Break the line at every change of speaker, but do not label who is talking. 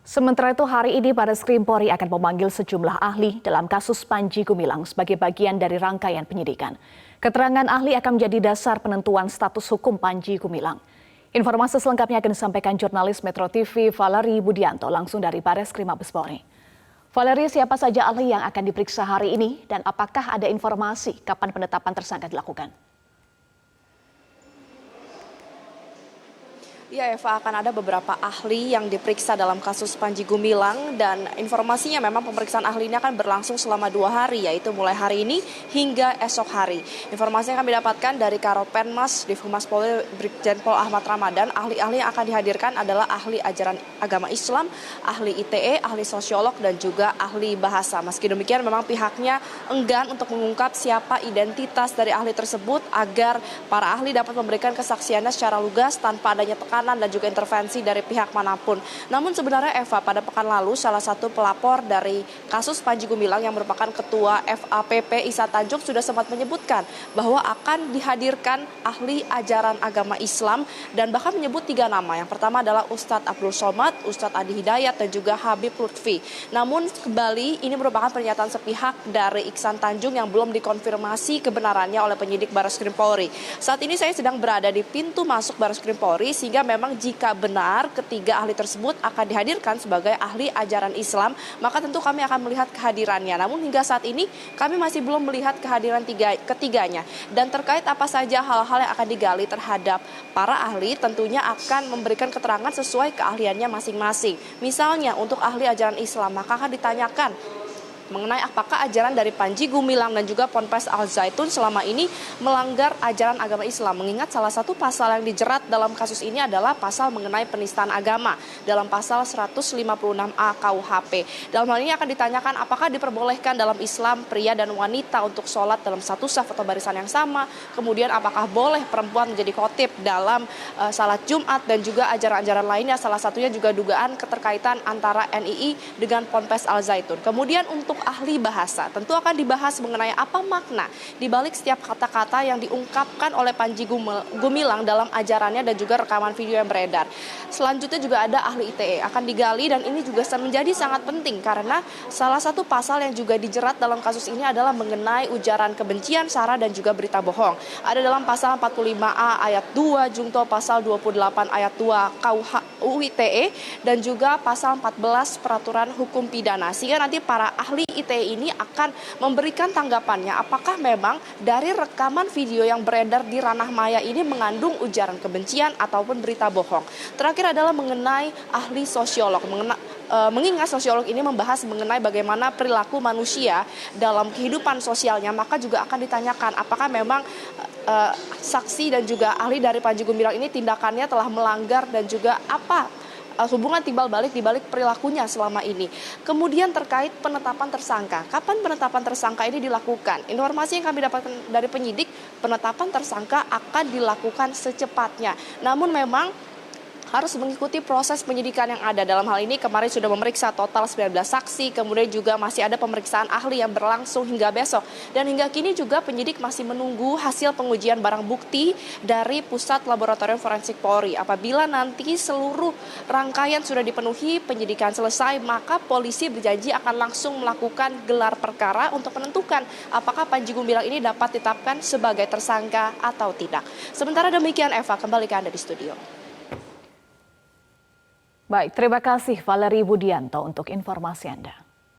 Sementara itu hari ini Barreskrim Polri akan memanggil sejumlah ahli dalam kasus Panji Gumilang sebagai bagian dari rangkaian penyidikan. Keterangan ahli akan menjadi dasar penentuan status hukum Panji Gumilang. Informasi selengkapnya akan disampaikan jurnalis Metro TV Valerie Budianto langsung dari Barreskrim Mabes Polri. Valerie, siapa saja ahli yang akan diperiksa hari ini dan apakah ada informasi kapan penetapan tersangka dilakukan?
Ya Eva, akan ada beberapa ahli yang diperiksa dalam kasus Panji Gumilang dan informasinya memang pemeriksaan ahli ini akan berlangsung selama 2 hari, yaitu mulai hari ini hingga esok hari. Informasi yang kami dapatkan dari Karopenmas Divhumas Polri Brigjen Pol Ahmad Ramadan, ahli-ahli yang akan dihadirkan adalah ahli ajaran agama Islam, ahli ITE, ahli sosiolog dan juga ahli bahasa. Meski demikian memang pihaknya enggan untuk mengungkap siapa identitas dari ahli tersebut agar para ahli dapat memberikan kesaksiannya secara lugas tanpa adanya tekanan dan juga intervensi dari pihak manapun. Namun sebenarnya Eva, pada pekan lalu salah satu pelapor dari kasus Panji Gumilang yang merupakan ketua FAPP Isa Tanjung sudah sempat menyebutkan bahwa akan dihadirkan ahli ajaran agama Islam dan bahkan menyebut 3 nama. Yang pertama adalah Ustadz Abdul Somad, Ustadz Adi Hidayat dan juga Habib Lutfi. Namun kembali ini merupakan pernyataan sepihak dari Iksan Tanjung yang belum dikonfirmasi kebenarannya oleh penyidik Barreskrim Polri. Saat ini saya sedang berada di pintu masuk Barreskrim Polri sehingga memang jika benar ketiga ahli tersebut akan dihadirkan sebagai ahli ajaran Islam, maka tentu kami akan melihat kehadirannya. Namun hingga saat ini kami masih belum melihat kehadiran ketiganya. Dan terkait apa saja hal-hal yang akan digali terhadap para ahli, tentunya akan memberikan keterangan sesuai keahliannya masing-masing. Misalnya untuk ahli ajaran Islam, maka akan ditanyakan mengenai apakah ajaran dari Panji Gumilang dan juga Ponpes Al Zaitun selama ini melanggar ajaran agama Islam. Mengingat salah satu pasal yang dijerat dalam kasus ini adalah pasal mengenai penistaan agama dalam pasal 156A KUHP. Dalam hal ini akan ditanyakan apakah diperbolehkan dalam Islam pria dan wanita untuk sholat dalam satu saf atau barisan yang sama. Kemudian apakah boleh perempuan menjadi khotib dalam salat Jumat dan juga ajaran-ajaran lainnya. Salah satunya juga dugaan keterkaitan antara NII dengan Ponpes Al Zaitun. Kemudian untuk ahli bahasa, tentu akan dibahas mengenai apa makna di balik setiap kata-kata yang diungkapkan oleh Panji Gumilang dalam ajarannya dan juga rekaman video yang beredar. Selanjutnya juga ada ahli ITE akan digali dan ini juga menjadi sangat penting karena salah satu pasal yang juga dijerat dalam kasus ini adalah mengenai ujaran kebencian, sara dan juga berita bohong. Ada dalam pasal 45A ayat 2 jungto pasal 28 ayat 2 KUU ITE dan juga pasal 14 peraturan hukum pidana. Sehingga nanti para ahli ITE ini akan memberikan tanggapannya apakah memang dari rekaman video yang beredar di ranah maya ini mengandung ujaran kebencian ataupun berita bohong. Terakhir adalah mengenai ahli sosiolog. Mengingat sosiolog ini membahas mengenai bagaimana perilaku manusia dalam kehidupan sosialnya, maka juga akan ditanyakan apakah memang saksi dan juga ahli dari Panji Gumilang ini tindakannya telah melanggar dan juga apa hubungan timbal balik di balik perilakunya selama ini. Kemudian terkait penetapan tersangka. Kapan penetapan tersangka ini dilakukan? Informasi yang kami dapatkan dari penyidik, penetapan tersangka akan dilakukan secepatnya. Namun memang harus mengikuti proses penyidikan yang ada. Dalam hal ini kemarin sudah memeriksa total 19 saksi, kemudian juga masih ada pemeriksaan ahli yang berlangsung hingga besok. Dan hingga kini juga penyidik masih menunggu hasil pengujian barang bukti dari Pusat Laboratorium Forensik Polri. Apabila nanti seluruh rangkaian sudah dipenuhi, penyidikan selesai, maka polisi berjanji akan langsung melakukan gelar perkara untuk menentukan apakah Panji Gumilang ini dapat ditetapkan sebagai tersangka atau tidak. Sementara demikian Eva, kembali ke Anda di studio.
Baik, terima kasih Valerie Budianto untuk informasi Anda.